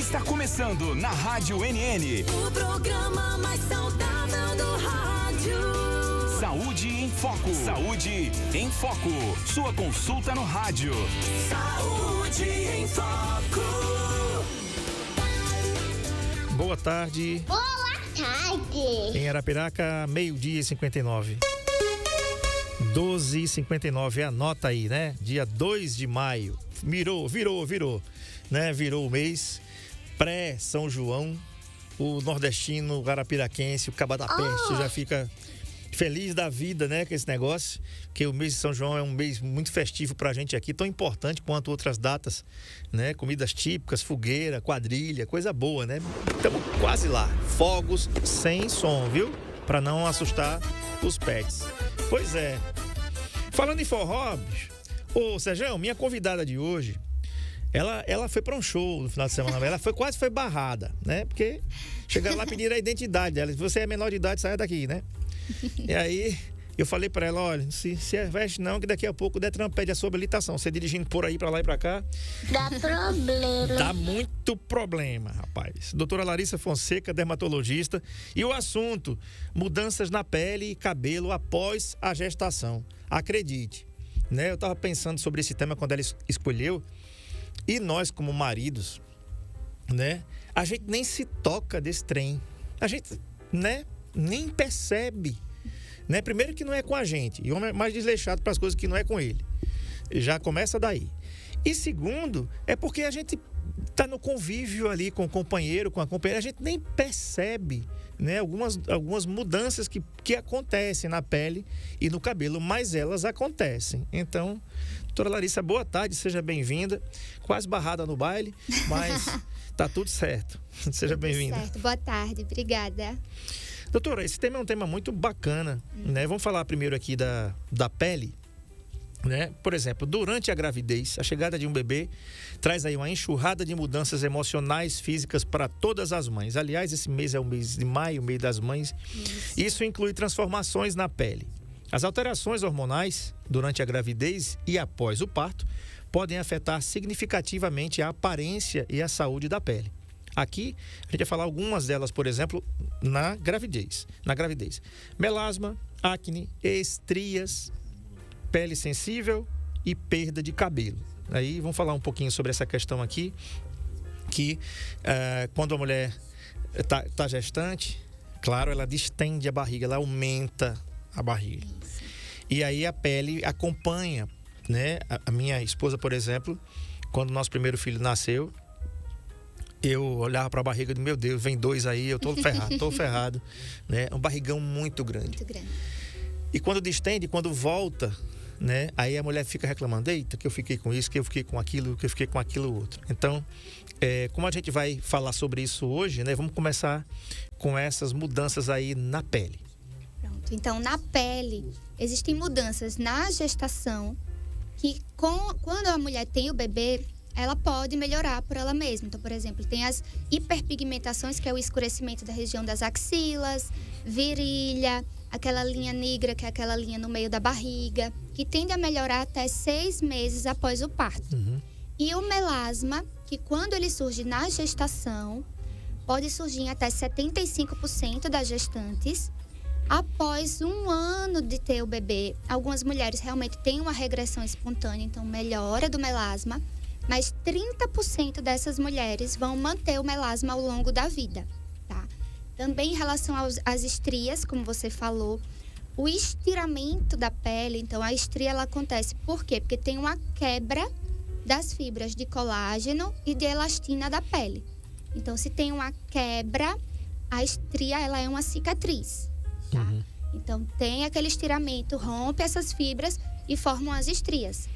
Está começando na Rádio NN. O programa mais saudável do rádio. Saúde em Foco. Saúde em Foco. Sua consulta no rádio. Saúde em Foco. Boa tarde. Boa tarde. Em Arapiraca, 12h59. 12h59, anota aí, né? Dia 2 de maio. Virou, né? Virou o mês. Pré-São João. O nordestino, o arapiraquense, o Caba da Peste já fica feliz da vida, né? Com esse negócio. Porque o mês de São João é um mês muito festivo pra gente aqui, tão importante quanto outras datas, né? Comidas típicas, fogueira, quadrilha, coisa boa, né? Estamos quase lá. Fogos sem som, viu? Pra não assustar os pets. Pois é. Falando em forró, bicho. Ô, Sérgio, minha convidada de hoje, ela foi pra um show no final de semana. Ela quase foi barrada, né? Porque chegaram lá pedir a identidade dela. Se você é menor de idade, saia daqui, né? E aí, eu falei pra ela, olha, se veste não, que daqui a pouco o Detran pede a sua habilitação. Você dirigindo por aí, pra lá e pra cá. Dá problema. Dá muito problema, rapaz. Doutora Larissa Fonseca, dermatologista. E o assunto, mudanças na pele e cabelo após a gestação. Acredite, né? Eu tava pensando sobre esse tema quando ela escolheu. E nós, como maridos, né? A gente nem se toca desse trem. A gente, né? Nem percebe, né? Primeiro que não é com a gente. E o homem é mais desleixado para as coisas que não é com ele. Já começa daí. E segundo, é porque a gente tá no convívio ali com o companheiro, com a companheira. A gente nem percebe, né? Algumas mudanças que acontecem na pele e no cabelo, mas elas acontecem. Então, doutora Larissa, boa tarde, seja bem-vinda. Quase barrada no baile, mas tá tudo certo. Seja bem-vinda. Certo, boa tarde, obrigada. Doutora, esse tema é um tema muito bacana, né? Vamos falar primeiro aqui da pele, né? Por exemplo, durante a gravidez, a chegada de um bebê traz aí uma enxurrada de mudanças emocionais, físicas para todas as mães. Aliás, esse mês é o mês de maio, o mês das mães. Isso inclui transformações na pele. As alterações hormonais durante a gravidez e após o parto podem afetar significativamente a aparência e a saúde da pele. Aqui, a gente vai falar algumas delas, por exemplo, na gravidez. Melasma, acne, estrias, pele sensível e perda de cabelo. Aí, vamos falar um pouquinho sobre essa questão aqui, que quando a mulher está gestante, claro, ela distende a barriga, ela aumenta a barriga. E aí a pele acompanha, né? A minha esposa, por exemplo, quando o nosso primeiro filho nasceu, eu olhava para a barriga e disse, meu Deus, vem dois aí, eu tô ferrado, né? Um barrigão muito grande. Muito grande. E quando distende, quando volta, né? Aí a mulher fica reclamando, eita, que eu fiquei com isso, que eu fiquei com aquilo, que eu fiquei com aquilo outro. Então, como a gente vai falar sobre isso hoje, né? Vamos começar com essas mudanças aí na pele. Pronto, então na pele existem mudanças na gestação que quando a mulher tem o bebê, ela pode melhorar por ela mesma. Então, por exemplo, tem as hiperpigmentações, que é o escurecimento da região das axilas, virilha, aquela linha negra, que é aquela linha no meio da barriga, que tende a melhorar até 6 meses após o parto. E o melasma, que quando ele surge na gestação, pode surgir em até 75% das gestantes. Após 1 ano de ter o bebê, algumas mulheres realmente têm uma regressão espontânea, então melhora do melasma. Mas 30% dessas mulheres vão manter o melasma ao longo da vida, tá? Também em relação às estrias, como você falou, o estiramento da pele, então a estria ela acontece por quê? Porque tem uma quebra das fibras de colágeno e de elastina da pele. Então, se tem uma quebra, a estria ela é uma cicatriz, tá? Então, tem aquele estiramento, rompe essas fibras e formam as estrias.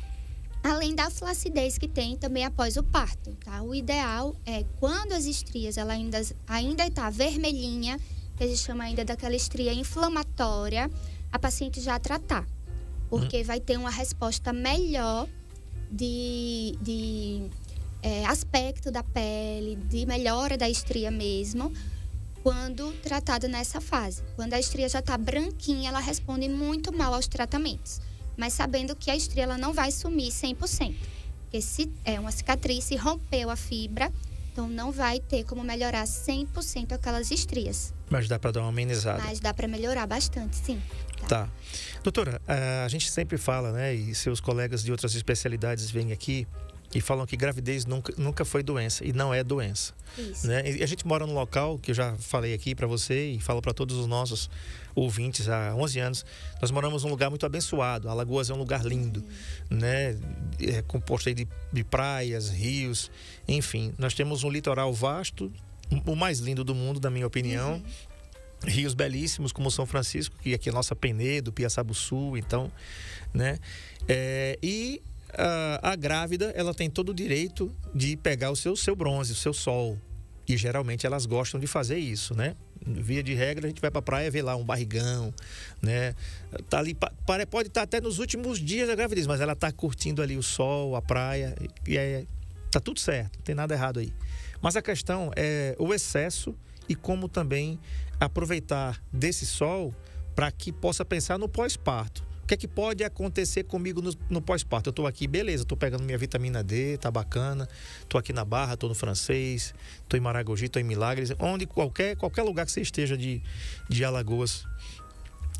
Além da flacidez que tem também após o parto, tá? O ideal é quando as estrias ela ainda está vermelhinha, que a gente chama ainda daquela estria inflamatória, a paciente já tratar. Porque vai ter uma resposta melhor de aspecto da pele, de melhora da estria mesmo, quando tratada nessa fase. Quando a estria já está branquinha, ela responde muito mal aos tratamentos. Mas sabendo que a estria ela não vai sumir 100%. Porque se é uma cicatriz, se rompeu a fibra, Então, não vai ter como melhorar 100% aquelas estrias. Mas dá para dar uma amenizada. Mas dá para melhorar bastante, sim. Tá. Doutora, a gente sempre fala, né? E seus colegas de outras especialidades vêm aqui e falam que gravidez nunca foi doença. E não é doença. Isso. Né? E a gente mora num local que eu já falei aqui para você e falo para todos os nossos ouvintes há 11 anos. Nós moramos num lugar muito abençoado. Alagoas é um lugar lindo, né? É composto aí de praias, rios, enfim. Nós temos um litoral vasto, o mais lindo do mundo, na minha opinião. Rios belíssimos como São Francisco, que aqui é a nossa Penedo, Piaçabuçu, então, né? E a grávida, ela tem todo o direito de pegar o seu bronze, o seu sol. E geralmente elas gostam de fazer isso, né? Via de regra, a gente vai pra praia ver lá um barrigão, né? Tá ali, pode estar até nos últimos dias da gravidez, mas ela tá curtindo ali o sol, a praia, e aí tá tudo certo, não tem nada errado aí. Mas a questão é o excesso e como também aproveitar desse sol para que possa pensar no pós-parto. O que é que pode acontecer comigo no pós-parto? Eu estou aqui, beleza, estou pegando minha vitamina D, tá bacana. Estou aqui na Barra, estou no Francês, estou em Maragogi, estou em Milagres. Onde qualquer lugar que você esteja de Alagoas,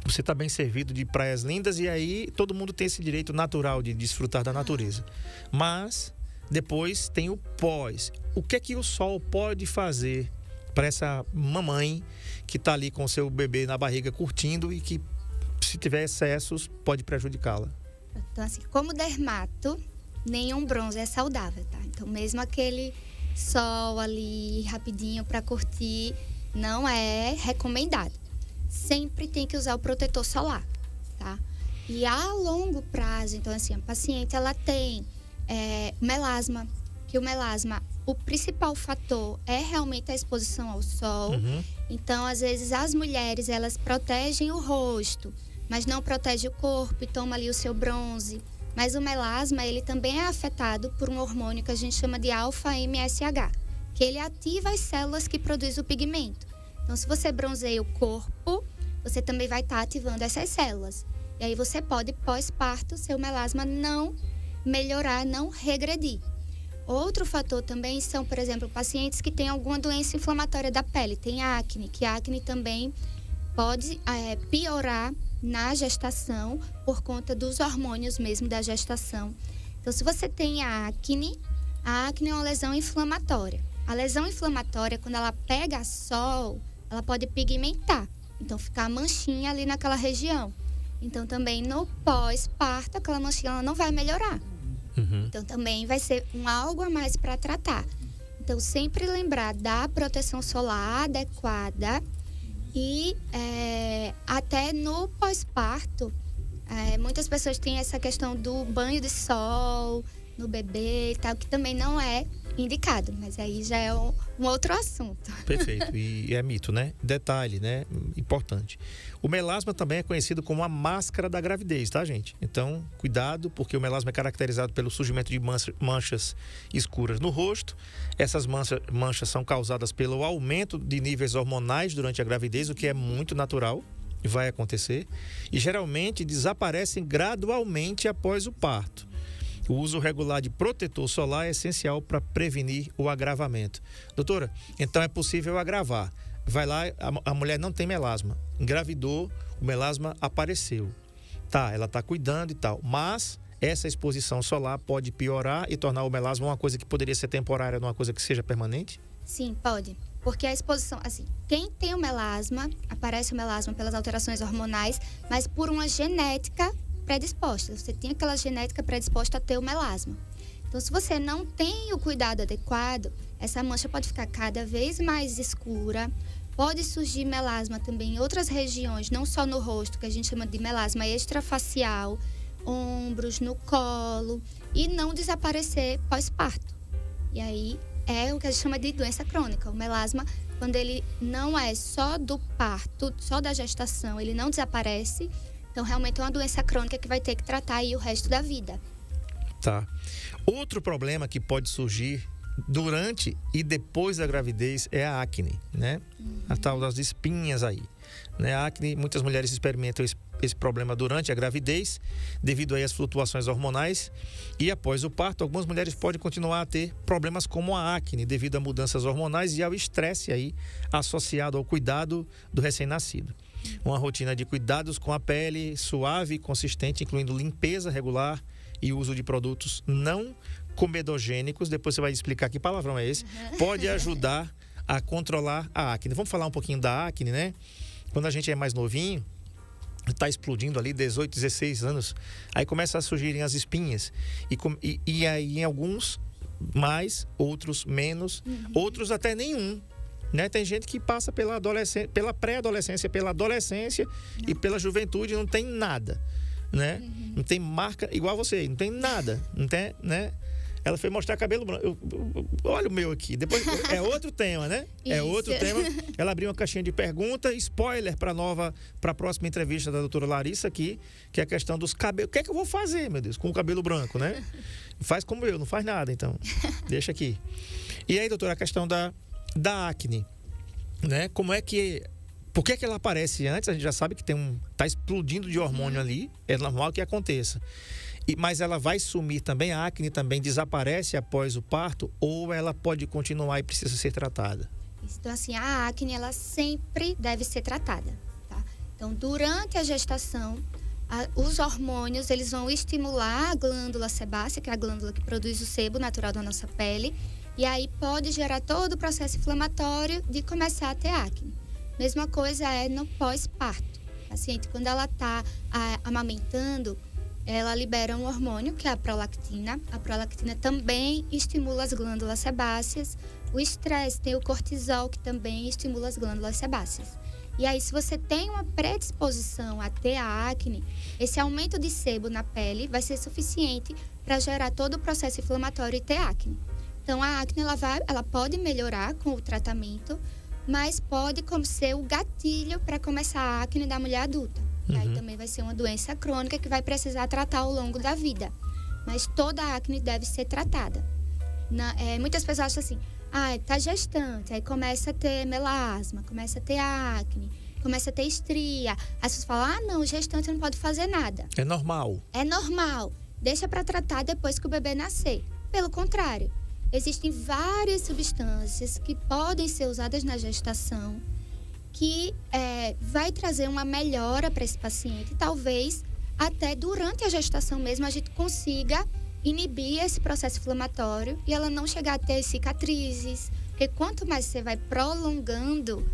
você está bem servido de praias lindas e aí todo mundo tem esse direito natural de desfrutar da natureza. Mas depois tem o pós. O que é que o sol pode fazer para essa mamãe que está ali com o seu bebê na barriga curtindo e que, se tiver excessos, pode prejudicá-la? Então, assim, como dermato, nenhum bronze é saudável, tá? Então, mesmo aquele sol ali rapidinho para curtir, não é recomendado. Sempre tem que usar o protetor solar, tá? E a longo prazo, então, assim, a paciente, ela tem melasma, que o melasma, o principal fator é realmente a exposição ao sol. Então, às vezes, as mulheres, elas protegem o rosto, mas não protegem o corpo e toma ali o seu bronze. Mas o melasma, ele também é afetado por um hormônio que a gente chama de alfa-MSH, que ele ativa as células que produzem o pigmento. Então, se você bronzeia o corpo, você também vai estar ativando essas células. E aí você pode, pós-parto, seu melasma não melhorar, não regredir. Outro fator também são, por exemplo, pacientes que têm alguma doença inflamatória da pele, tem acne, que a acne também pode piorar na gestação por conta dos hormônios mesmo da gestação. Então, se você tem a acne é uma lesão inflamatória. A lesão inflamatória, quando ela pega sol, ela pode pigmentar. Então, ficar manchinha ali naquela região. Então, também no pós-parto, aquela manchinha ela não vai melhorar. Então, também vai ser algo a mais para tratar. Então, sempre lembrar da proteção solar adequada e até no pós-parto, muitas pessoas têm essa questão do banho de sol no bebê e tal, que também não é indicado, mas aí já é um outro assunto. Perfeito, e é mito, né? Detalhe, né? Importante. O melasma também é conhecido como a máscara da gravidez, tá, gente? Então, cuidado, porque o melasma é caracterizado pelo surgimento de manchas escuras no rosto. Essas manchas são causadas pelo aumento de níveis hormonais durante a gravidez, o que é muito natural, vai acontecer, e geralmente desaparecem gradualmente após o parto. O uso regular de protetor solar é essencial para prevenir o agravamento. Doutora, então é possível agravar. Vai lá, a mulher não tem melasma. Engravidou, o melasma apareceu. Tá, ela está cuidando e tal. Mas essa exposição solar pode piorar e tornar o melasma uma coisa que poderia ser temporária numa coisa que seja permanente? Sim, pode. Porque a exposição, assim, quem tem o melasma, aparece o melasma pelas alterações hormonais, mas por uma genética predisposta. Você tem aquela genética predisposta a ter o melasma. Então, se você não tem o cuidado adequado, essa mancha pode ficar cada vez mais escura. Pode surgir melasma também em outras regiões, não só no rosto, que a gente chama de melasma extrafacial, ombros, no colo, e não desaparecer pós-parto. E aí é o que a gente chama de doença crônica. O melasma, quando ele não é só do parto, só da gestação, ele não desaparece. Então, realmente é uma doença crônica que vai ter que tratar aí o resto da vida. Tá. Outro problema que pode surgir durante e depois da gravidez é a acne, né? A tal das espinhas aí, né? A acne, muitas mulheres experimentam esse problema durante a gravidez, devido aí às flutuações hormonais, e após o parto, algumas mulheres podem continuar a ter problemas como a acne, devido a mudanças hormonais e ao estresse aí associado ao cuidado do recém-nascido. Uma rotina de cuidados com a pele suave e consistente, incluindo limpeza regular e uso de produtos não comedogênicos, depois você vai explicar que palavrão é esse, pode ajudar a controlar a acne. Vamos falar um pouquinho da acne, né? Quando a gente é mais novinho, está explodindo ali, 18, 16 anos, aí começa a surgirem as espinhas. E aí em alguns mais, outros menos, outros até nenhum. Né? Tem gente que passa pela pré-adolescência, pela adolescência e pela juventude, não tem nada. Né? Não tem marca, igual você, não tem nada. Não tem, né? Ela foi mostrar cabelo branco. Olha o meu aqui. Depois é outro tema, né? Isso. É outro tema. Ela abriu uma caixinha de pergunta, spoiler para a próxima entrevista da doutora Larissa aqui, que é a questão dos cabelos. O que é que eu vou fazer, meu Deus, com o cabelo branco, né? Faz como eu, não faz nada, então. Deixa aqui. E aí, doutora, a questão da acne, né? Como é que... Por que ela aparece antes? A gente já sabe que tá explodindo de hormônio ali. É normal que aconteça. Mas ela vai sumir também? A acne também desaparece após o parto? Ou ela pode continuar e precisa ser tratada? Então, assim, a acne, ela sempre deve ser tratada, tá? Então, durante a gestação, os hormônios, eles vão estimular a glândula sebácea, que é a glândula que produz o sebo natural da nossa pele. E aí pode gerar todo o processo inflamatório de começar a ter acne. Mesma coisa é no pós-parto. A paciente, quando ela está amamentando, ela libera um hormônio, que é a prolactina. A prolactina também estimula as glândulas sebáceas. O estresse tem o cortisol, que também estimula as glândulas sebáceas. E aí, se você tem uma predisposição a ter a acne, esse aumento de sebo na pele vai ser suficiente para gerar todo o processo inflamatório e ter acne. Então, a acne ela pode melhorar com o tratamento, mas pode ser o gatilho para começar a acne da mulher adulta. E aí também vai ser uma doença crônica que vai precisar tratar ao longo da vida. Mas toda a acne deve ser tratada. Muitas pessoas acham assim, tá gestante, aí começa a ter melasma, começa a ter acne, começa a ter estria. As pessoas falam, não, gestante não pode fazer nada. É normal. É normal. Deixa para tratar depois que o bebê nascer. Pelo contrário, existem várias substâncias que podem ser usadas na gestação que vai trazer uma melhora para esse paciente. Talvez até durante a gestação mesmo a gente consiga inibir esse processo inflamatório e ela não chegar a ter cicatrizes. Porque quanto mais você vai prolongando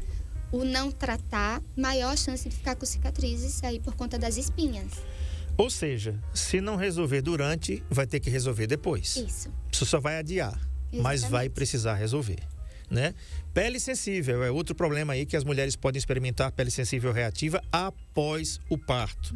o não tratar, maior a chance de ficar com cicatrizes aí por conta das espinhas. Ou seja, se não resolver durante, vai ter que resolver depois. Isso só vai adiar, mas vai precisar resolver, né? Pele sensível é outro problema aí que as mulheres podem experimentar, pele sensível reativa após o parto.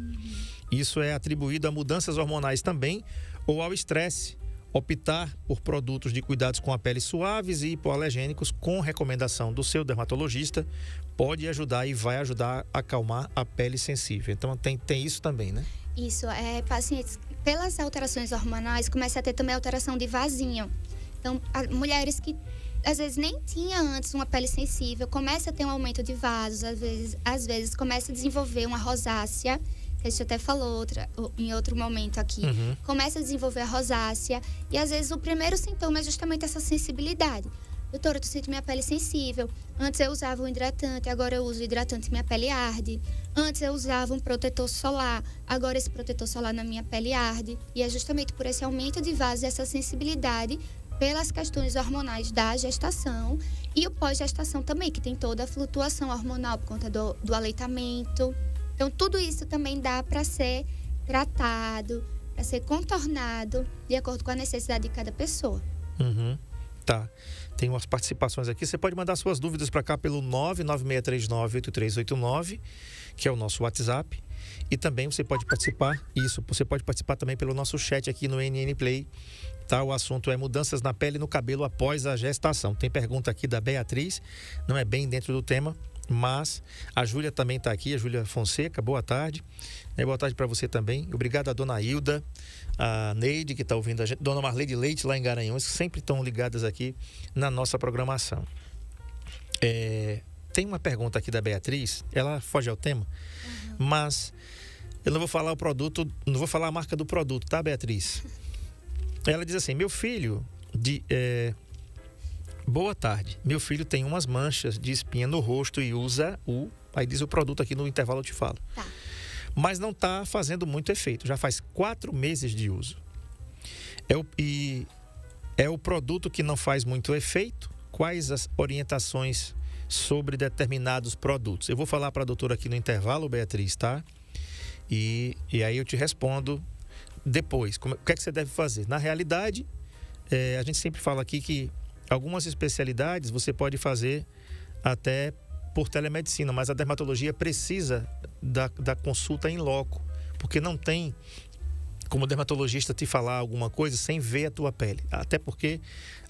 Isso é atribuído a mudanças hormonais também ou ao estresse. Optar por produtos de cuidados com a pele suaves e hipoalergênicos com recomendação do seu dermatologista pode ajudar e vai ajudar a acalmar a pele sensível. Então tem isso também, né? Isso, pacientes, pelas alterações hormonais, começa a ter também alteração de vasinho. Então, mulheres que às vezes nem tinha antes uma pele sensível, começa a ter um aumento de vasos, às vezes começa a desenvolver uma rosácea, que a gente até falou em outro momento aqui. Começa a desenvolver a rosácea e às vezes o primeiro sintoma é justamente essa sensibilidade. Doutora, eu sinto minha pele sensível. Antes eu usava um hidratante, agora eu uso hidratante e minha pele arde. Antes eu usava um protetor solar, agora esse protetor solar na minha pele arde. E é justamente por esse aumento de vasos e essa sensibilidade pelas questões hormonais da gestação e o pós-gestação também, que tem toda a flutuação hormonal por conta do aleitamento. Então, tudo isso também dá para ser tratado, para ser contornado de acordo com a necessidade de cada pessoa. Tá. Tem umas participações aqui. Você pode mandar suas dúvidas para cá pelo 996398389, que é o nosso WhatsApp. E também você pode participar, você pode participar também pelo nosso chat aqui no NN Play. Tá? O assunto é mudanças na pele e no cabelo após a gestação. Tem pergunta aqui da Beatriz, não é bem dentro do tema, mas a Júlia também está aqui, a Júlia Fonseca, boa tarde. Boa tarde para você também. Obrigado a dona Hilda, a Neide, que está ouvindo a gente, dona Marleide Leite, lá em Garanhuns, que sempre estão ligadas aqui na nossa programação. tem uma pergunta aqui da Beatriz, ela foge ao tema, mas eu não vou falar o produto, não vou falar a marca do produto, tá, Beatriz? Ela diz assim, meu filho, boa tarde, meu filho tem umas manchas de espinha no rosto e usa aí diz o produto aqui no intervalo eu te falo. Tá. Mas não está fazendo muito efeito, já faz 4 meses de uso. É o produto que não faz muito efeito? Quais as orientações sobre determinados produtos? Eu vou falar para a doutora aqui no intervalo, Beatriz, tá? E aí eu te respondo depois. O que é que você deve fazer? Na realidade, a gente sempre fala aqui que algumas especialidades você pode fazer até por telemedicina, mas a dermatologia precisa da consulta em loco, porque não tem como dermatologista te falar alguma coisa sem ver a tua pele. Até porque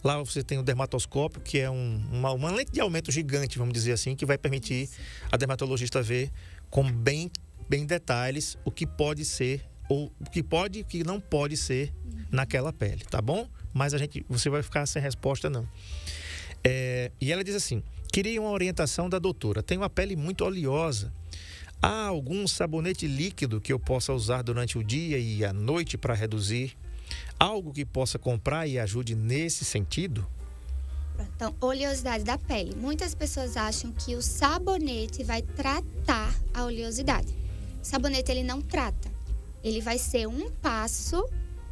lá você tem o dermatoscópio, que é uma lente de aumento gigante, vamos dizer assim, que vai permitir a dermatologista ver com bem detalhes o que pode ser, ou o que pode e o que não pode ser naquela pele, tá bom? Mas você vai ficar sem resposta, não. E ela diz assim, queria uma orientação da doutora, tenho uma pele muito oleosa, há algum sabonete líquido que eu possa usar durante o dia e à noite para reduzir? Algo que possa comprar e ajude nesse sentido? Então, oleosidade da pele. Muitas pessoas acham que o sabonete vai tratar a oleosidade. O sabonete, ele não trata. Ele vai ser um passo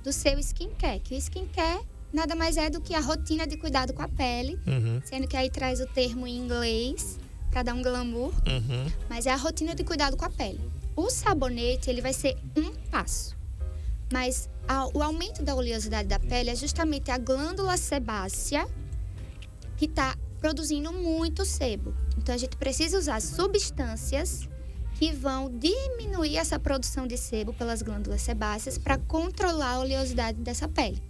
do seu skincare. Que o skincare nada mais é do que a rotina de cuidado com a pele. Sendo que aí traz o termo em inglês para dar um glamour. Mas é a rotina de cuidado com a pele. O sabonete, ele vai ser um passo. Mas o aumento da oleosidade da pele é justamente a glândula sebácea que está produzindo muito sebo. Então, a gente precisa usar substâncias que vão diminuir essa produção de sebo pelas glândulas sebáceas para controlar a oleosidade dessa pele.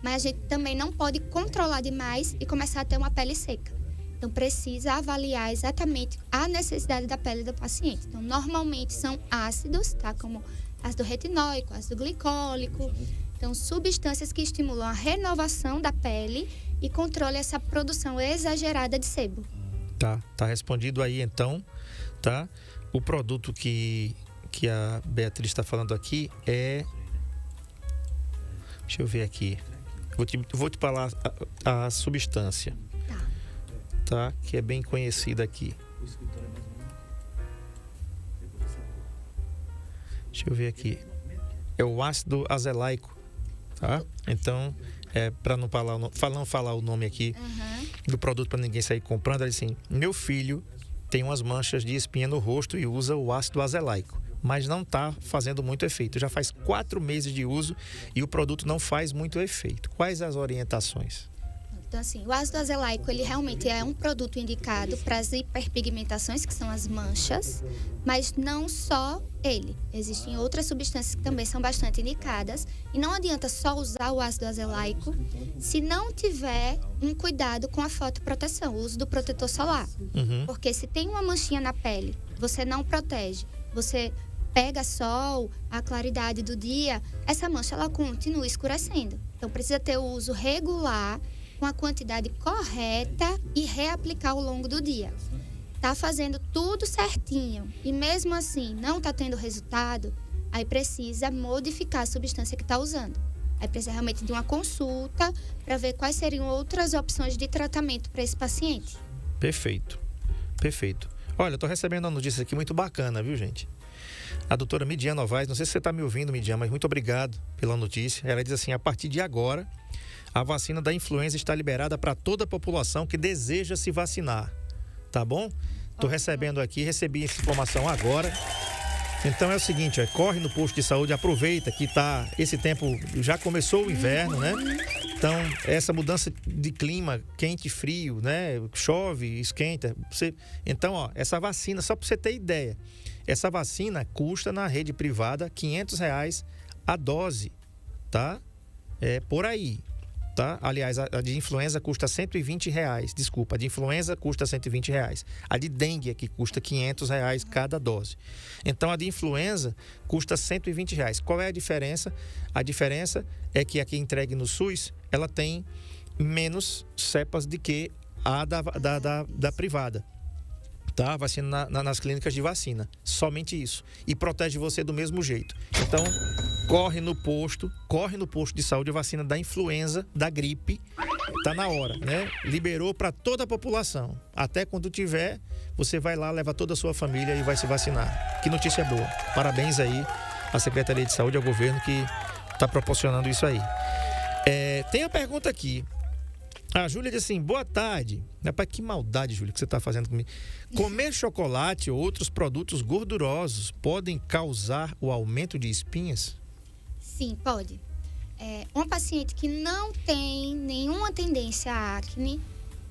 Mas a gente também não pode controlar demais e começar a ter uma pele seca. Então, precisa avaliar exatamente a necessidade da pele do paciente. Então, normalmente são ácidos, tá? Como ácido retinóico, ácido glicólico. Então, substâncias que estimulam a renovação da pele e controlam essa produção exagerada de sebo. Tá respondido aí, então, tá? O produto que a Beatriz está falando aqui é... Deixa eu ver aqui. Vou te falar a substância. Tá? Que é bem conhecida aqui. Deixa eu ver aqui. É o ácido azelaico, tá? Então, para não falar o nome aqui do produto para ninguém sair comprando, ela diz assim: meu filho tem umas manchas de espinha no rosto e usa o ácido azelaico, mas não está fazendo muito efeito. Já faz 4 meses de uso e o produto não faz muito efeito. Quais as orientações? Então, assim, o ácido azelaico, ele realmente é um produto indicado para as hiperpigmentações, que são as manchas, mas não só ele. Existem outras substâncias que também são bastante indicadas e não adianta só usar o ácido azelaico se não tiver um cuidado com a fotoproteção, o uso do protetor solar. Porque se tem uma manchinha na pele, você não protege, você pega sol, a claridade do dia, essa mancha ela continua escurecendo. Então, precisa ter o uso regular, com a quantidade correta e reaplicar ao longo do dia. Tá fazendo tudo certinho e mesmo assim não tá tendo resultado, aí precisa modificar a substância que está usando. Aí precisa realmente de uma consulta para ver quais seriam outras opções de tratamento para esse paciente. Perfeito. Olha, eu tô recebendo uma notícia aqui muito bacana, viu, gente? A doutora Midian Novaes, não sei se você está me ouvindo, Midian, mas muito obrigado pela notícia. Ela diz assim: a partir de agora, a vacina da influenza está liberada para toda a população que deseja se vacinar. Tá bom? Estou recebendo aqui, recebi essa informação agora. Então é o seguinte, corre no posto de saúde, aproveita que esse tempo, já começou o inverno, né? Então, essa mudança de clima, quente e frio, né? Chove, esquenta. Então, essa vacina, só para você ter ideia, essa vacina custa na rede privada R$500 a dose, tá? É por aí. Tá? Aliás, a de influenza custa R$120. Desculpa, a de influenza custa R$120. A de dengue é que custa R$500 cada dose. Então, a de influenza custa R$120. Qual é a diferença? A diferença é que a que entregue no SUS, ela tem menos cepas do que a da privada. tá? Vacina nas clínicas de vacina. Somente isso. E protege você do mesmo jeito. Então, corre no posto de saúde a vacina da influenza, da gripe. Tá na hora, né? Liberou para toda a população. Até quando tiver, você vai lá, leva toda a sua família e vai se vacinar. Que notícia boa. Parabéns aí à Secretaria de Saúde, ao governo que está proporcionando isso aí. Tem a pergunta aqui. A Júlia diz assim, boa tarde. Rapaz, que maldade, Júlia, que você está fazendo comigo. Comer chocolate ou outros produtos gordurosos podem causar o aumento de espinhas? Sim, pode. Uma paciente que não tem nenhuma tendência à acne,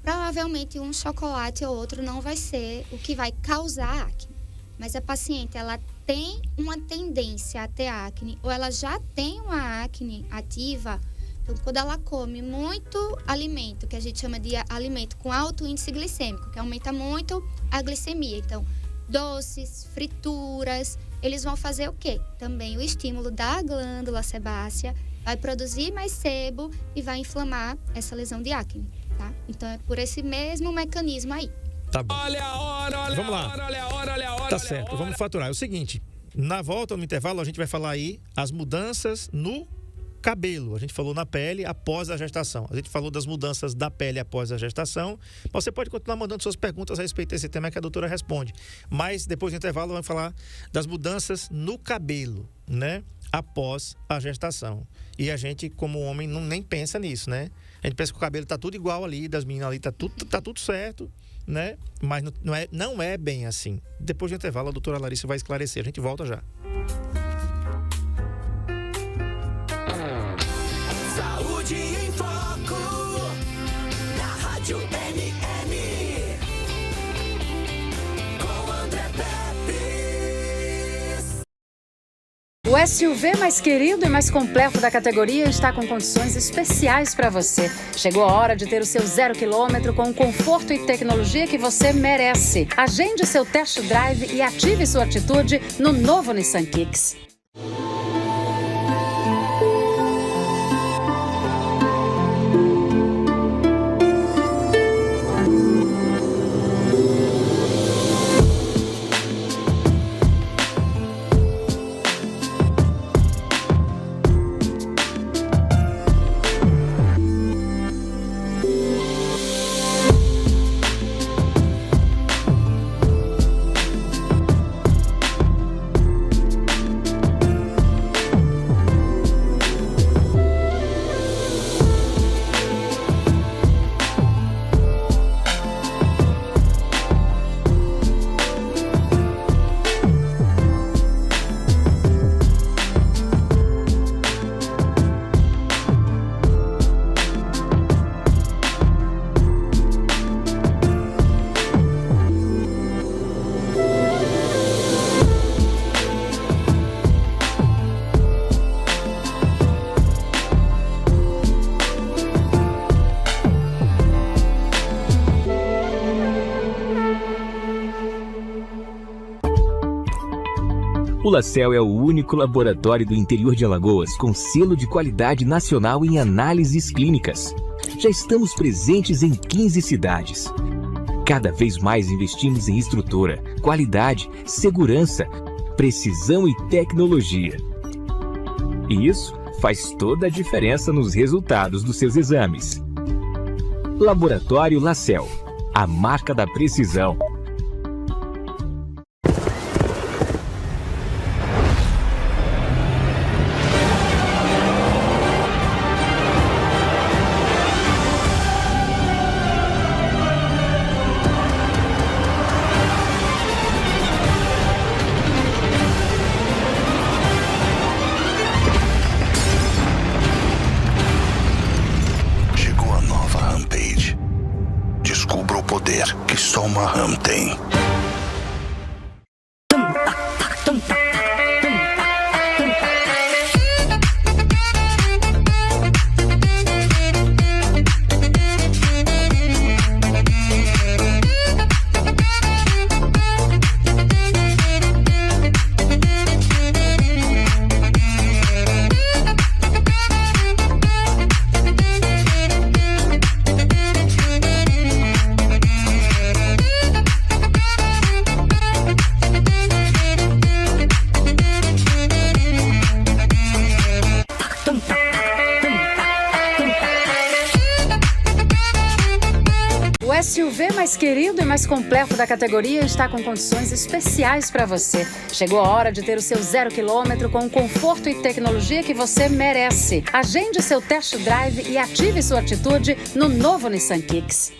provavelmente um chocolate ou outro não vai ser o que vai causar acne. Mas a paciente, ela tem uma tendência a ter acne ou ela já tem uma acne ativa. Então, quando ela come muito alimento, que a gente chama de alimento com alto índice glicêmico, que aumenta muito a glicemia. Então, doces, frituras, eles vão fazer o quê? Também o estímulo da glândula sebácea, vai produzir mais sebo e vai inflamar essa lesão de acne, tá? Então, é por esse mesmo mecanismo aí. Tá bom. Olha a hora, Vamos lá. olha a hora. Tá certo, vamos faturar. É o seguinte, na volta, no intervalo, a gente vai falar aí as mudanças no cabelo. A gente falou na pele após a gestação. A gente falou das mudanças da pele após a gestação. Mas você pode continuar mandando suas perguntas a respeito desse tema que a doutora responde. Mas depois do intervalo vamos falar das mudanças no cabelo, né? Após a gestação. E a gente, como homem, nem pensa nisso, né? A gente pensa que o cabelo tá tudo igual ali, das meninas ali, tá tudo certo, né? Mas não é bem assim. Depois do intervalo, a doutora Larissa vai esclarecer. A gente volta já. Saúde em Foco, na Rádio MM, com André Pepe. O SUV mais querido e mais completo da categoria está com condições especiais para você. Chegou a hora de ter o seu 0 km com o conforto e tecnologia que você merece. Agende seu test drive e ative sua atitude no novo Nissan Kicks. O LaCell é o único laboratório do interior de Alagoas com selo de qualidade nacional em análises clínicas. Já estamos presentes em 15 cidades. Cada vez mais investimos em estrutura, qualidade, segurança, precisão e tecnologia. E isso faz toda a diferença nos resultados dos seus exames. Laboratório LaCell, a marca da precisão. Que só uma RAM tem. SUV mais querido e mais completo da categoria está com condições especiais para você. Chegou a hora de ter o seu 0 km com o conforto e tecnologia que você merece. Agende seu test drive e ative sua atitude no novo Nissan Kicks.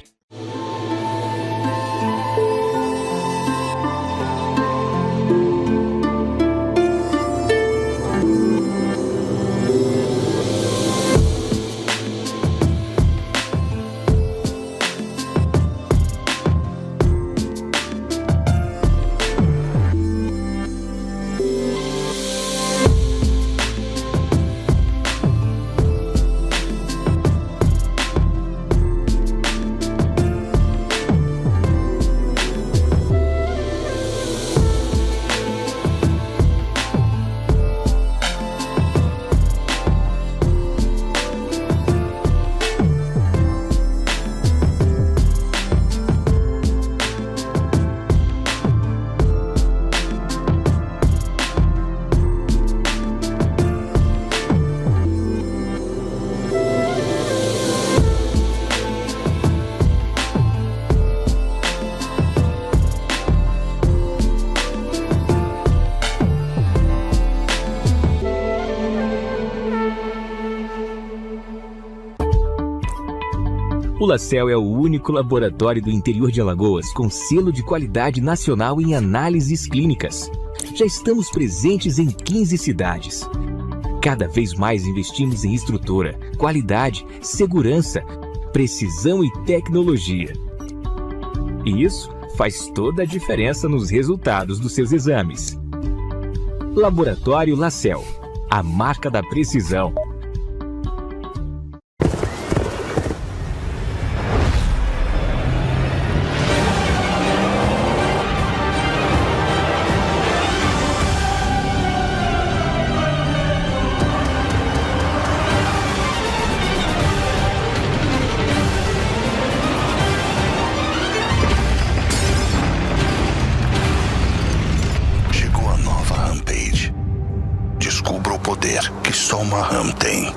O LaCell é o único laboratório do interior de Alagoas com selo de qualidade nacional em análises clínicas. Já estamos presentes em 15 cidades. Cada vez mais investimos em estrutura, qualidade, segurança, precisão e tecnologia. E isso faz toda a diferença nos resultados dos seus exames. Laboratório LaCell, a marca da precisão. Chegou a nova Rampage. Descubra o poder que só uma Ram tem.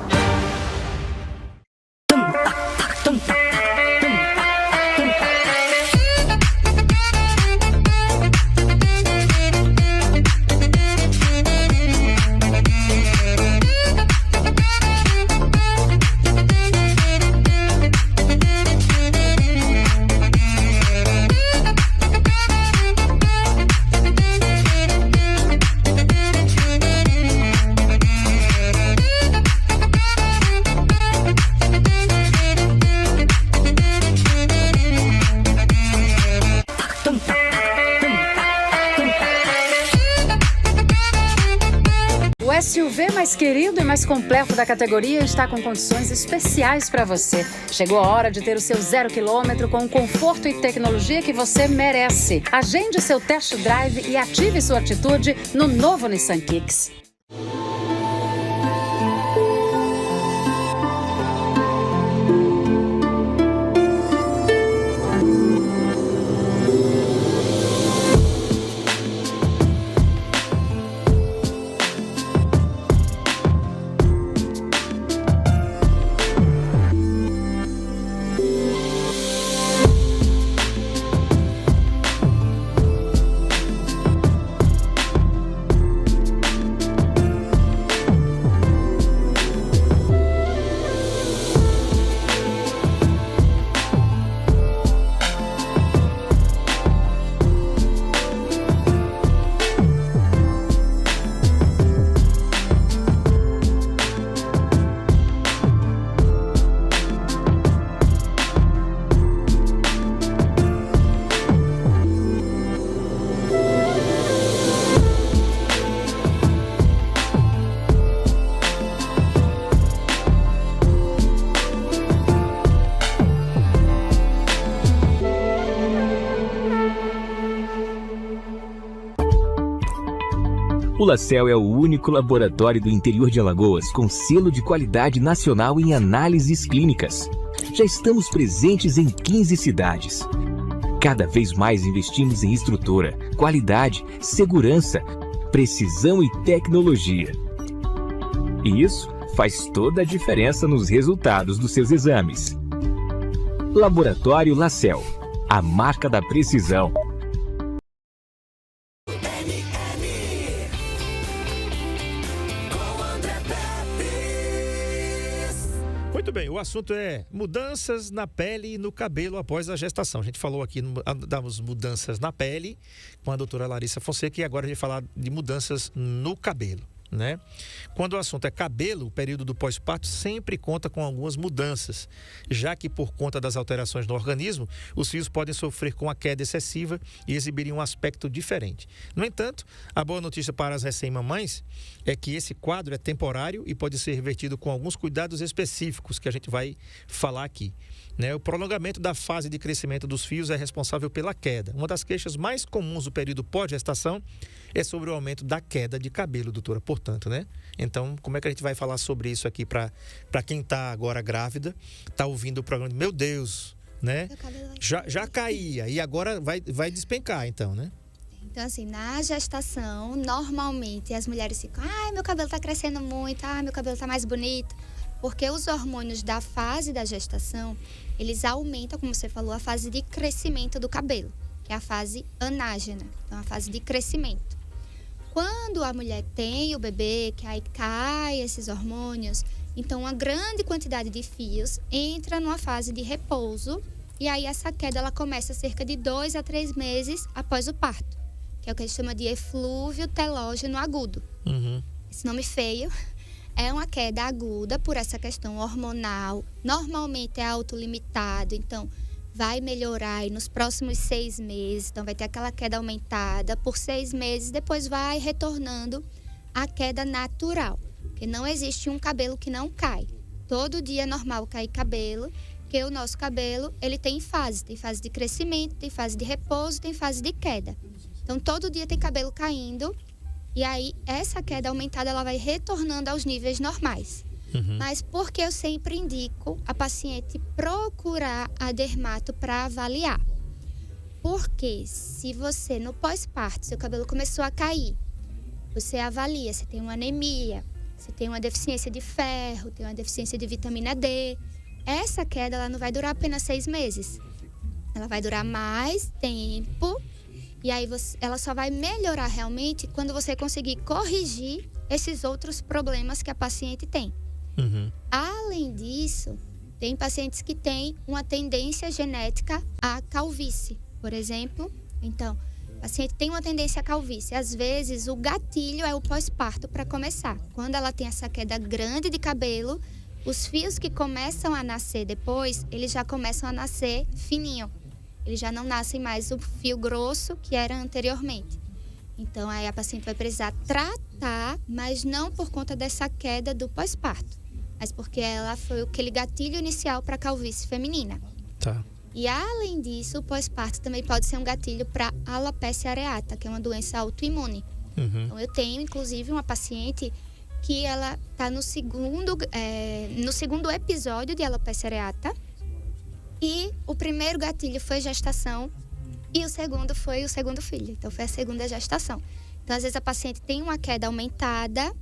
O SUV mais querido e mais completo da categoria está com condições especiais para você. Chegou a hora de ter o seu 0 km com o conforto e tecnologia que você merece. Agende seu test drive e ative sua atitude no novo Nissan Kicks. O LaCell é o único laboratório do interior de Alagoas com selo de qualidade nacional em análises clínicas. Já estamos presentes em 15 cidades. Cada vez mais investimos em estrutura, qualidade, segurança, precisão e tecnologia. E isso faz toda a diferença nos resultados dos seus exames. Laboratório LaCell, a marca da precisão. Muito bem, o assunto é mudanças na pele e no cabelo após a gestação. A gente falou aqui das mudanças na pele com a doutora Larissa Fonseca e agora a gente vai falar de mudanças no cabelo, né? Quando o assunto é cabelo, o período do pós-parto sempre conta com algumas mudanças, já que por conta das alterações no organismo, os fios podem sofrer com a queda excessiva e exibirem um aspecto diferente. No entanto, a boa notícia para as recém-mamães é que esse quadro é temporário e pode ser revertido com alguns cuidados específicos que a gente vai falar aqui, né? O prolongamento da fase de crescimento dos fios é responsável pela queda. Uma das queixas mais comuns do período pós-gestação é sobre o aumento da queda de cabelo, doutora, portanto, né? Então, como é que a gente vai falar sobre isso aqui para quem está agora grávida, está ouvindo o programa, meu Deus, né? Já caía e agora vai despencar, então, né? Então, assim, na gestação, normalmente as mulheres ficam, ai, meu cabelo tá crescendo muito, ai, meu cabelo tá mais bonito. Porque os hormônios da fase da gestação, eles aumentam, como você falou, a fase de crescimento do cabelo, que é a fase anágena, então a fase de crescimento. Quando a mulher tem o bebê, que aí cai esses hormônios, então uma grande quantidade de fios entra numa fase de repouso e aí essa queda ela começa cerca de 2 a 3 meses após o parto, que é o que a gente chama de eflúvio telógeno agudo. Esse nome feio é uma queda aguda por essa questão hormonal, normalmente é autolimitado, então vai melhorar aí nos próximos 6 meses, então vai ter aquela queda aumentada por 6 meses, depois vai retornando a queda natural, porque não existe um cabelo que não cai. Todo dia é normal cair cabelo, porque o nosso cabelo, ele tem fase de crescimento, tem fase de repouso, tem fase de queda. Então todo dia tem cabelo caindo, e aí essa queda aumentada, ela vai retornando aos níveis normais. Mas porque eu sempre indico a paciente procurar a dermato para avaliar. Porque se você, no pós-parto, seu cabelo começou a cair, você avalia se tem uma anemia, se tem uma deficiência de ferro, tem uma deficiência de vitamina D. Essa queda ela não vai durar apenas 6 meses. Ela vai durar mais tempo e aí ela só vai melhorar realmente quando você conseguir corrigir esses outros problemas que a paciente tem. Além disso, tem pacientes que têm uma tendência genética à calvície, por exemplo. Então, o paciente tem uma tendência à calvície. Às vezes, o gatilho é o pós-parto para começar. Quando ela tem essa queda grande de cabelo, os fios que começam a nascer depois, eles já começam a nascer fininho. Eles já não nascem mais o fio grosso que era anteriormente. Então, aí a paciente vai precisar tratar, mas não por conta dessa queda do pós-parto, mas porque ela foi aquele gatilho inicial para a calvície feminina. Tá. E além disso, o pós-parto também pode ser um gatilho para alopecia areata, que é uma doença autoimune. Então, eu tenho, inclusive, uma paciente que ela está no segundo episódio de alopecia areata. E o primeiro gatilho foi gestação e o segundo foi o segundo filho. Então, foi a segunda gestação. Então, às vezes, a paciente tem uma queda aumentada,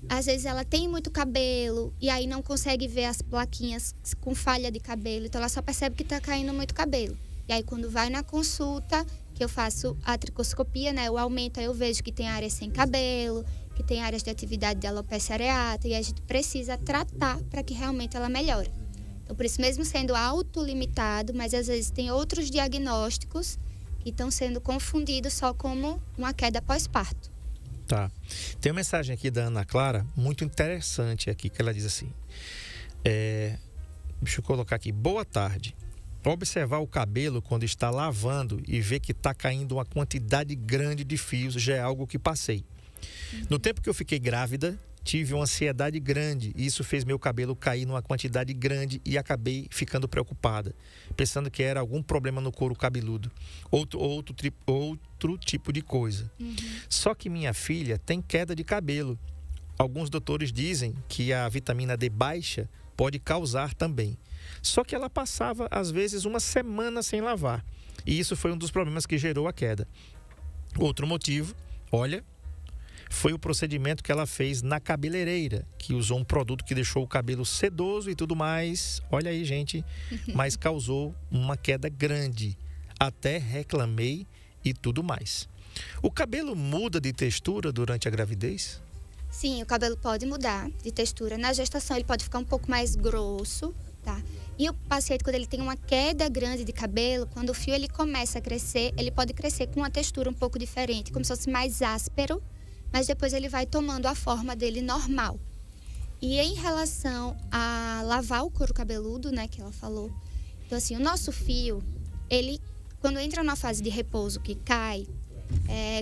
às vezes ela tem muito cabelo e aí não consegue ver as plaquinhas com falha de cabelo. Então, ela só percebe que está caindo muito cabelo. E aí, quando vai na consulta, que eu faço a tricoscopia, né? O aumento, aí eu vejo que tem áreas sem cabelo, que tem áreas de atividade de alopecia areata e a gente precisa tratar para que realmente ela melhore. Então, por isso mesmo sendo autolimitado, mas às vezes tem outros diagnósticos que estão sendo confundidos só como uma queda pós-parto. Tá. Tem uma mensagem aqui da Ana Clara, muito interessante aqui, que ela diz assim, deixa eu colocar aqui, boa tarde. Observar o cabelo quando está lavando e ver que está caindo uma quantidade grande de fios já é algo que passei. No tempo que eu fiquei grávida, tive uma ansiedade grande e isso fez meu cabelo cair numa quantidade grande e acabei ficando preocupada, pensando que era algum problema no couro cabeludo, outro tipo de coisa. Só que minha filha tem queda de cabelo. Alguns doutores dizem que a vitamina D baixa pode causar também. Só que ela passava, às vezes, uma semana sem lavar. E isso foi um dos problemas que gerou a queda. Outro motivo, olha, foi o procedimento que ela fez na cabeleireira, que usou um produto que deixou o cabelo sedoso e tudo mais. Olha aí, gente, mas causou uma queda grande. até reclamei e tudo mais. O cabelo muda de textura durante a gravidez? Sim, o cabelo pode mudar de textura. Na gestação ele pode ficar um pouco mais grosso, tá? E o paciente, quando ele tem uma queda grande de cabelo, quando o fio ele começa a crescer, ele pode crescer com uma textura um pouco diferente, como se fosse mais áspero, mas depois ele vai tomando a forma dele normal. E em relação a lavar o couro cabeludo, né, que ela falou, então assim, o nosso fio, ele, quando entra na fase de repouso que cai,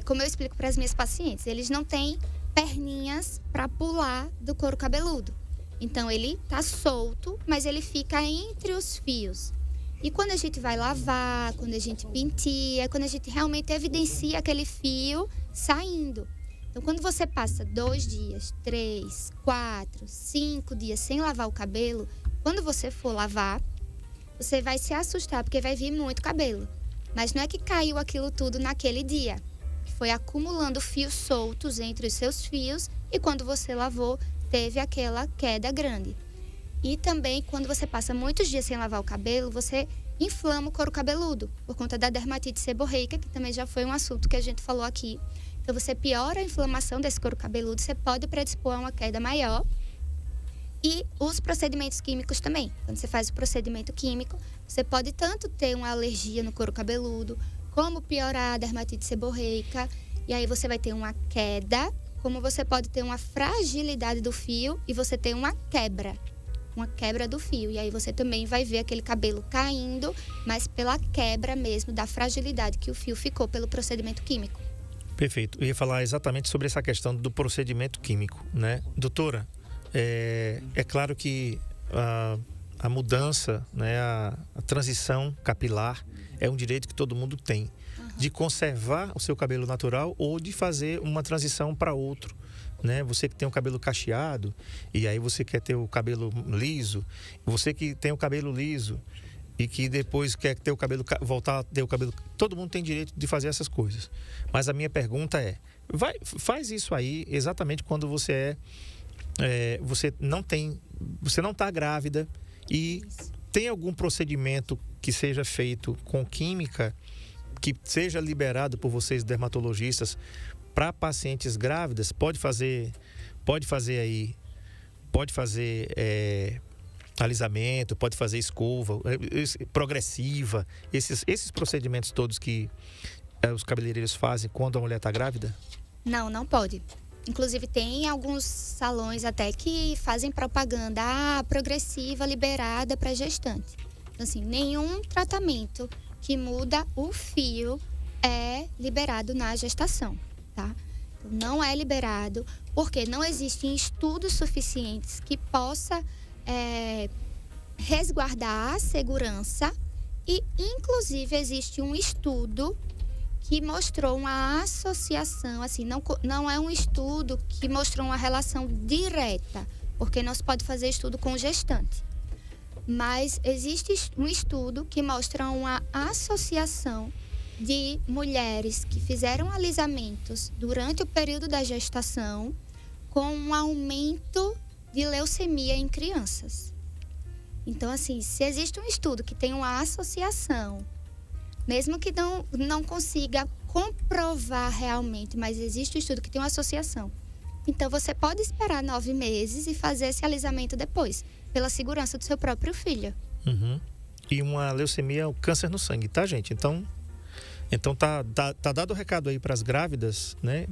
como eu explico para as minhas pacientes, eles não têm perninhas para pular do couro cabeludo. Então, ele tá solto, mas ele fica entre os fios. E quando a gente vai lavar, quando a gente penteia, quando a gente realmente evidencia aquele fio saindo. Então, quando você passa 2 dias, 3, 4, 5 dias sem lavar o cabelo, quando você for lavar, você vai se assustar, porque vai vir muito cabelo. Mas não é que caiu aquilo tudo naquele dia. Foi acumulando fios soltos entre os seus fios e quando você lavou, teve aquela queda grande. E também, quando você passa muitos dias sem lavar o cabelo, você inflama o couro cabeludo, por conta da dermatite seborreica, que também já foi um assunto que a gente falou aqui. Então, você piora a inflamação desse couro cabeludo, você pode predispor a uma queda maior. E os procedimentos químicos também. Quando você faz o procedimento químico, você pode tanto ter uma alergia no couro cabeludo, como piorar a dermatite seborreica, e aí você vai ter uma queda, como você pode ter uma fragilidade do fio e você tem uma quebra do fio. E aí você também vai ver aquele cabelo caindo, mas pela quebra mesmo da fragilidade que o fio ficou pelo procedimento químico. Perfeito. Eu ia falar exatamente sobre essa questão do procedimento químico, né? Doutora, é claro que a mudança, né, a transição capilar é um direito que todo mundo tem. De conservar o seu cabelo natural ou de fazer uma transição para outro, né? Você que tem o cabelo cacheado e aí você quer ter o cabelo liso, você que tem o cabelo liso e que depois quer ter o cabelo, voltar a ter o cabelo, todo mundo tem direito de fazer essas coisas. Mas a minha pergunta faz isso aí exatamente quando você você não está grávida e tem algum procedimento que seja feito com química que seja liberado por vocês dermatologistas para pacientes grávidas, pode fazer alisamento, pode fazer escova progressiva, esses procedimentos todos que os cabeleireiros fazem quando a mulher está grávida? Não pode. Inclusive tem alguns salões até que fazem propaganda progressiva liberada para gestante. Então, assim, nenhum tratamento que muda o fio é liberado na gestação, tá? Então, não é liberado porque não existem estudos suficientes que possa resguardar a segurança e, inclusive, existe um estudo que mostrou uma associação, assim, não é um estudo que mostrou uma relação direta, porque não se pode fazer estudo com gestante. Mas existe um estudo que mostra uma associação de mulheres que fizeram alisamentos durante o período da gestação com um aumento de leucemia em crianças. Então, assim, se existe um estudo que tem uma associação, mesmo que não consiga comprovar realmente, mas existe um estudo que tem uma associação, então você pode esperar 9 meses e fazer esse alisamento depois, pela segurança do seu próprio filho. E uma leucemia é um câncer no sangue, tá, gente? Então tá dado o recado aí para as grávidas, né?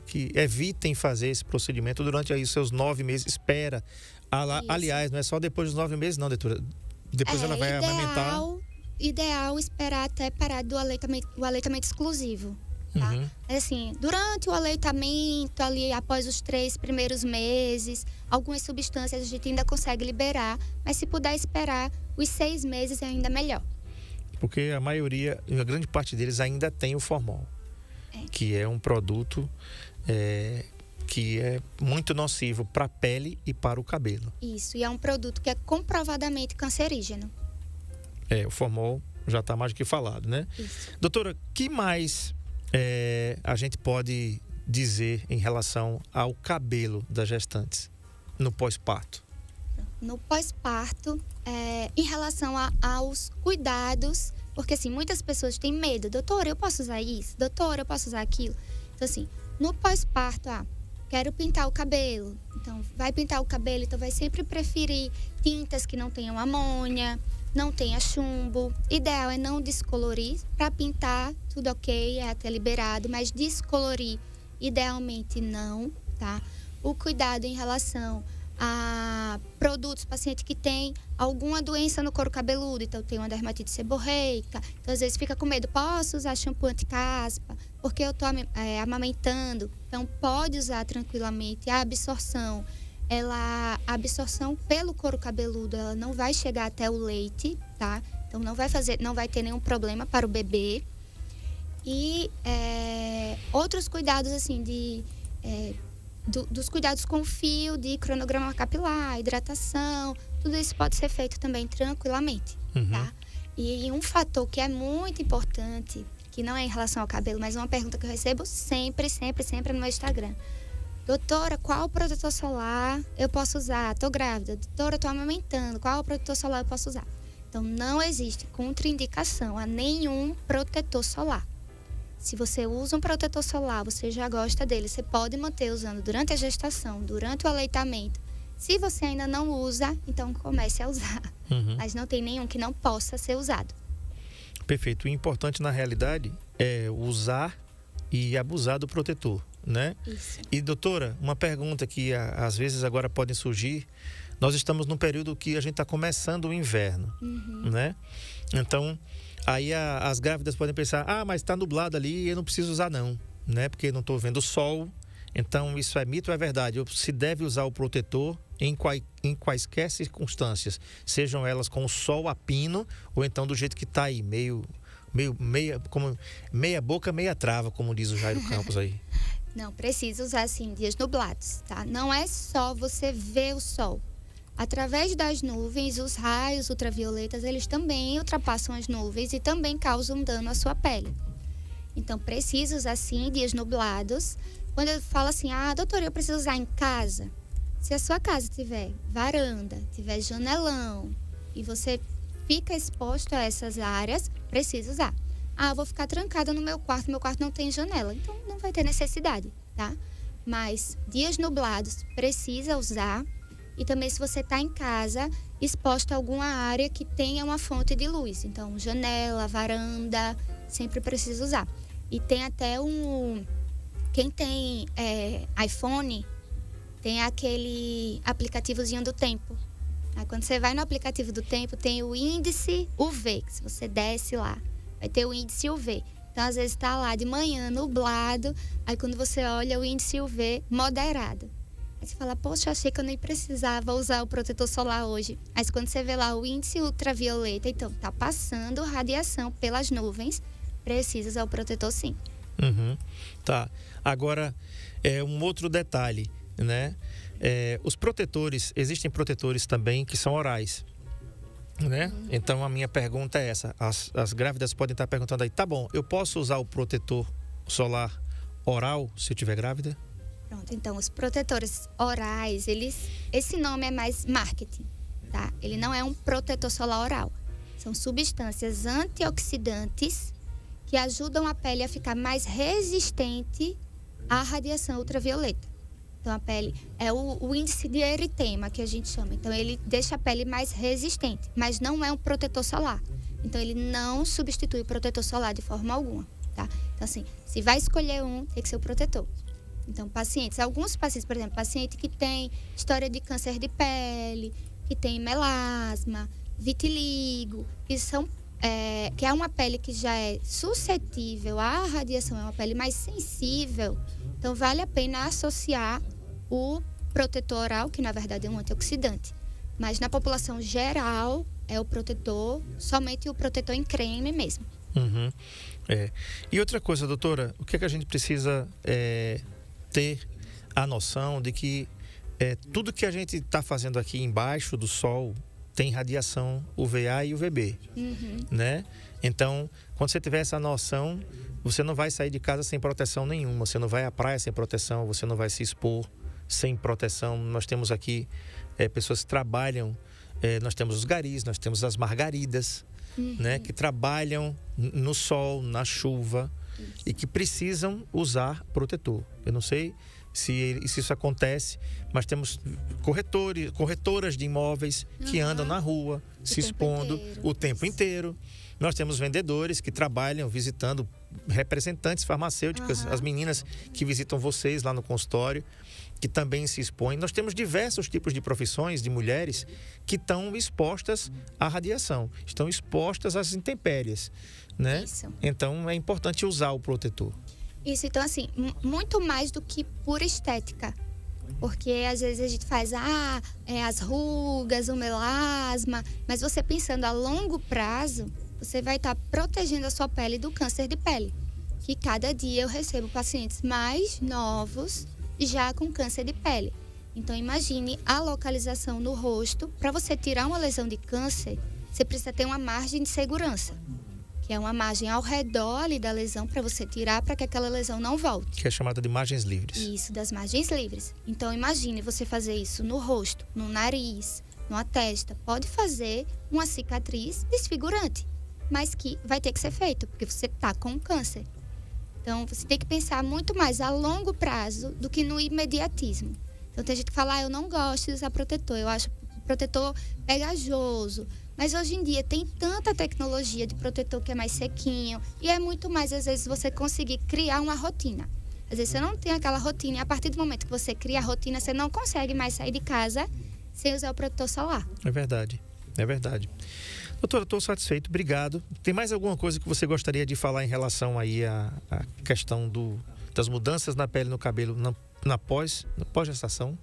Que evitem fazer esse procedimento durante aí os seus 9 meses. Espera. Aliás, não é só depois dos 9 meses, não, doutora. Depois ela vai amamentar. Ideal esperar até parar o aleitamento exclusivo. Tá? Assim, durante o aleitamento, ali após os 3 primeiros meses, algumas substâncias a gente ainda consegue liberar, mas se puder esperar os 6 meses é ainda melhor. Porque a grande parte deles ainda tem o formol, que é um produto que é muito nocivo para a pele e para o cabelo. Isso, e é um produto que é comprovadamente cancerígeno. O formol já está mais do que falado, né? Isso. Doutora, que mais a gente pode dizer em relação ao cabelo das gestantes no pós-parto? No pós-parto, em relação aos cuidados Porque, assim, muitas pessoas têm medo. Doutora, eu posso usar isso? Doutora, eu posso usar aquilo? Então, assim, no pós-parto, quero pintar o cabelo. Então, vai pintar o cabelo, então vai sempre preferir tintas que não tenham amônia, não tenha chumbo. Ideal é não descolorir. Para pintar, tudo ok, é até liberado, mas descolorir, idealmente não, tá? O cuidado em relação a produtos, paciente que tem alguma doença no couro cabeludo, então tem uma dermatite seborreica, então às vezes fica com medo, posso usar shampoo anti-caspa, porque eu estou amamentando, então pode usar tranquilamente. A absorção pelo couro cabeludo, ela não vai chegar até o leite, tá? Então não vai ter nenhum problema para o bebê. E outros cuidados, assim, dos cuidados com fio, de cronograma capilar, hidratação, tudo isso pode ser feito também tranquilamente, tá? E um fator que é muito importante, que não é em relação ao cabelo, mas é uma pergunta que eu recebo sempre no meu Instagram. Doutora, qual protetor solar eu posso usar? Tô grávida. Doutora, tô amamentando. Qual protetor solar eu posso usar? Então, não existe contraindicação a nenhum protetor solar. Se você usa um protetor solar, você já gosta dele, você pode manter usando durante a gestação, durante o aleitamento. Se você ainda não usa, então comece a usar. Mas não tem nenhum que não possa ser usado. Perfeito. O importante, na realidade, é usar e abusar do protetor, né? Isso. E, doutora, uma pergunta que às vezes agora pode surgir. Nós estamos num período que a gente está começando o inverno, né? Então, aí as grávidas podem pensar, mas está nublado ali, eu não preciso usar não, né? Porque não estou vendo o sol. Então, isso é mito ou é verdade? Se deve usar o protetor em quaisquer circunstâncias, sejam elas com o sol a pino, ou então do jeito que está aí, meia boca, meia trava, como diz o Jairo Campos aí. Não, precisa usar, assim, dias nublados, tá? Não é só você ver o sol. Através das nuvens, os raios ultravioletas, eles também ultrapassam as nuvens e também causam dano à sua pele. Então, precisa usar, sim, dias nublados. Quando eu falo assim, doutora, eu preciso usar em casa. Se a sua casa tiver varanda, tiver janelão e você fica exposto a essas áreas, precisa usar. Vou ficar trancada no meu quarto não tem janela. Então, não vai ter necessidade, tá? Mas dias nublados, precisa usar. E também se você está em casa, exposto a alguma área que tenha uma fonte de luz. Então, janela, varanda, sempre precisa usar. E tem até quem tem iPhone, tem aquele aplicativozinho do tempo. Aí, quando você vai no aplicativo do tempo, tem o índice UV, que se você desce lá, vai ter o índice UV. Então, às vezes está lá de manhã, nublado, aí quando você olha o índice UV moderado. Aí você fala, poxa, achei que eu nem precisava usar o protetor solar hoje. Mas quando você vê lá o índice ultravioleta, então tá passando radiação pelas nuvens, precisa usar o protetor sim. Tá. Agora, um outro detalhe, né? Os protetores, existem protetores também que são orais, né? Então, a minha pergunta é essa. As grávidas podem estar perguntando aí, tá bom, eu posso usar o protetor solar oral se eu estiver grávida? Pronto, então, os protetores orais, esse nome é mais marketing, tá? Ele não é um protetor solar oral. São substâncias antioxidantes que ajudam a pele a ficar mais resistente à radiação ultravioleta. Então, a pele é o índice de eritema, que a gente chama. Então, ele deixa a pele mais resistente, mas não é um protetor solar. Então, ele não substitui o protetor solar de forma alguma, tá? Então, assim, se vai escolher tem que ser o protetor. Então, alguns pacientes, por exemplo, paciente que tem história de câncer de pele, que tem melasma, vitiligo, que é uma pele que já é suscetível à radiação, é uma pele mais sensível. Então, vale a pena associar o protetor oral, que na verdade é um antioxidante. Mas na população geral, é o protetor, somente o protetor em creme mesmo. E outra coisa, doutora, o que é que a gente precisa ter a noção de que tudo que a gente está fazendo aqui embaixo do sol tem radiação UVA e UVB, né? Então, quando você tiver essa noção, você não vai sair de casa sem proteção nenhuma, você não vai à praia sem proteção, você não vai se expor sem proteção. Nós temos aqui pessoas que trabalham, nós temos os garis, nós temos as margaridas, né? Que trabalham no sol, na chuva e que precisam usar protetor. Eu não sei se isso acontece, mas temos corretoras de imóveis que andam na rua, se expondo o tempo inteiro. Nós temos vendedores que trabalham visitando representantes farmacêuticas, as meninas que visitam vocês lá no consultório, que também se expõem. Nós temos diversos tipos de profissões de mulheres que estão expostas à radiação, estão expostas às intempéries, né? Isso. Então é importante usar o protetor. Isso, então assim, muito mais do que pura estética. Porque às vezes a gente faz as rugas, o melasma, mas você pensando a longo prazo, você vai estar protegendo a sua pele do câncer de pele. Que cada dia eu recebo pacientes mais novos já com câncer de pele. Então imagine a localização no rosto. Para você tirar uma lesão de câncer, você precisa ter uma margem de segurança, que é uma margem ao redor ali da lesão para você tirar, para que aquela lesão não volte. Que é chamada de margens livres. Isso, das margens livres. Então imagine você fazer isso no rosto, no nariz, numa testa. Pode fazer uma cicatriz desfigurante, mas que vai ter que ser feito, porque você está com câncer. Então você tem que pensar muito mais a longo prazo do que no imediatismo. Então tem gente que fala, eu não gosto de usar protetor, eu acho o protetor pegajoso. Mas hoje em dia tem tanta tecnologia de protetor que é mais sequinho. E é muito mais, às vezes, você conseguir criar uma rotina. Às vezes você não tem aquela rotina e a partir do momento que você cria a rotina, você não consegue mais sair de casa sem usar o protetor solar. É verdade, é verdade. Doutora, estou satisfeito, obrigado. Tem mais alguma coisa que você gostaria de falar em relação aí à questão das mudanças na pele e no cabelo na pós-gestação?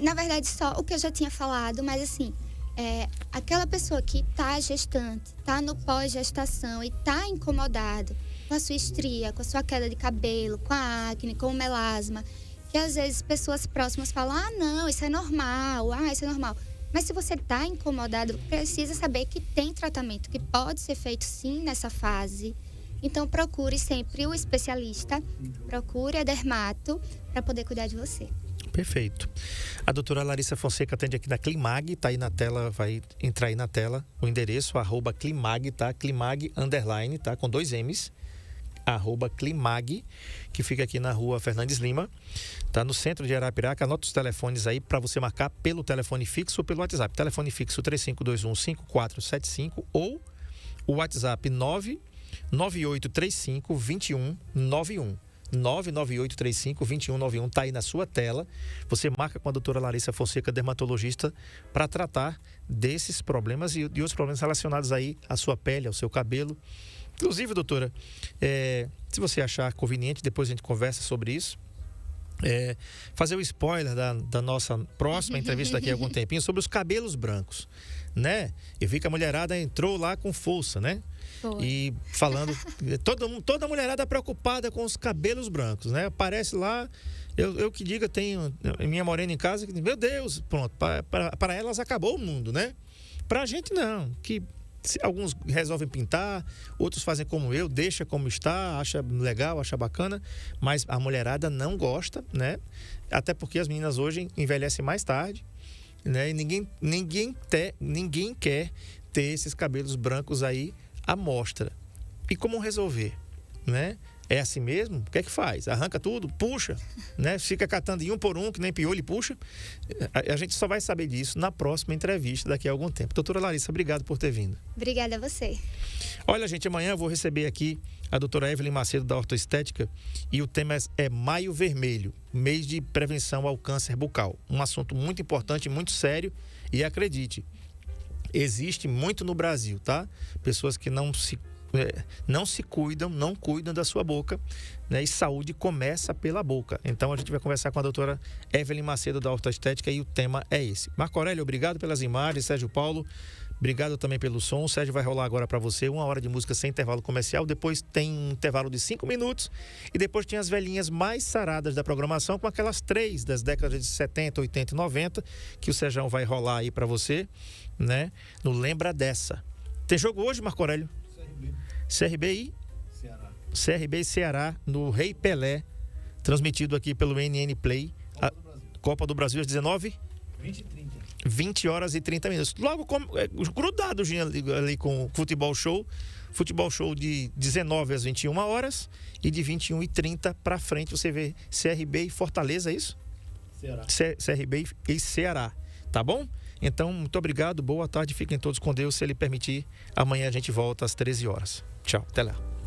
Na verdade, só o que eu já tinha falado, mas assim... aquela pessoa que está gestante, está no pós-gestação e está incomodado com a sua estria, com a sua queda de cabelo, com a acne, com o melasma, que às vezes pessoas próximas falam, não, isso é normal, isso é normal. Mas se você está incomodado, precisa saber que tem tratamento, que pode ser feito sim nessa fase. Então procure sempre o especialista, procure a dermato para poder cuidar de você. Perfeito. A doutora Larissa Fonseca atende aqui na Climag, tá aí na tela, vai entrar aí na tela o endereço, @Climag, tá? Climag _ tá? Com 2 M's, @Climag, que fica aqui na rua Fernandes Lima, tá? No centro de Arapiraca. Anota os telefones aí para você marcar pelo telefone fixo ou pelo WhatsApp. Telefone fixo 3521-5475 ou o WhatsApp 99835-2191. 99835-2191, tá aí na sua tela. Você marca com a doutora Larissa Fonseca, dermatologista, para tratar desses problemas e outros problemas relacionados aí à sua pele, ao seu cabelo. Inclusive, doutora, se você achar conveniente, depois a gente conversa sobre isso. Fazer o spoiler da nossa próxima entrevista daqui a algum tempinho sobre os cabelos brancos, né? Eu vi que a mulherada entrou lá com força, né? E falando, toda mulherada preocupada com os cabelos brancos, né? Aparece lá, eu que diga, tenho minha morena em casa, que meu Deus, pronto, para elas acabou o mundo, né? Pra gente não, que alguns resolvem pintar, outros fazem como eu, deixa como está, acha legal, acha bacana, mas a mulherada não gosta, né? Até porque as meninas hoje envelhecem mais tarde, né? E ninguém quer ter esses cabelos brancos aí à mostra. E como resolver, né? É assim mesmo? O que é que faz? Arranca tudo? Puxa, né? Fica catando em um por um, que nem piolho e puxa. A gente só vai saber disso na próxima entrevista daqui a algum tempo. Doutora Larissa, obrigado por ter vindo. Obrigada a você. Olha, gente, amanhã eu vou receber aqui a doutora Evelyn Macedo, da Ortoestética, e o tema é Maio Vermelho, mês de prevenção ao câncer bucal. Um assunto muito importante, muito sério, e acredite, existe muito no Brasil, tá? Pessoas que não se cuidam, não cuidam da sua boca, né? E saúde começa pela boca. Então a gente vai conversar com a doutora Evelyn Macedo, da Ortoestética, e o tema é esse. Marco Aurélio, obrigado pelas imagens. Sérgio Paulo, obrigado também pelo som. O Sérgio vai rolar agora para você 1 hora de música sem intervalo comercial, depois tem um intervalo de 5 minutos e depois tem as velhinhas mais saradas da programação, com aquelas 3 das décadas de 70, 80 e 90 que o Sérgio vai rolar aí para você, né? No Lembra Dessa. Tem jogo hoje, Marco Aurélio? CRB e Ceará no Rei Pelé, transmitido aqui pelo NN Play. Copa do Brasil às 19h? 20 horas e 30 minutos. Logo grudado ali com o Futebol Show. Futebol Show de 19 às 21 horas e de 21h30 para frente você vê CRB e Fortaleza, é isso? Ceará. CRB e Ceará, tá bom? Então, muito obrigado, boa tarde, fiquem todos com Deus, se Ele permitir. Amanhã a gente volta às 13 horas. Tchau, até lá.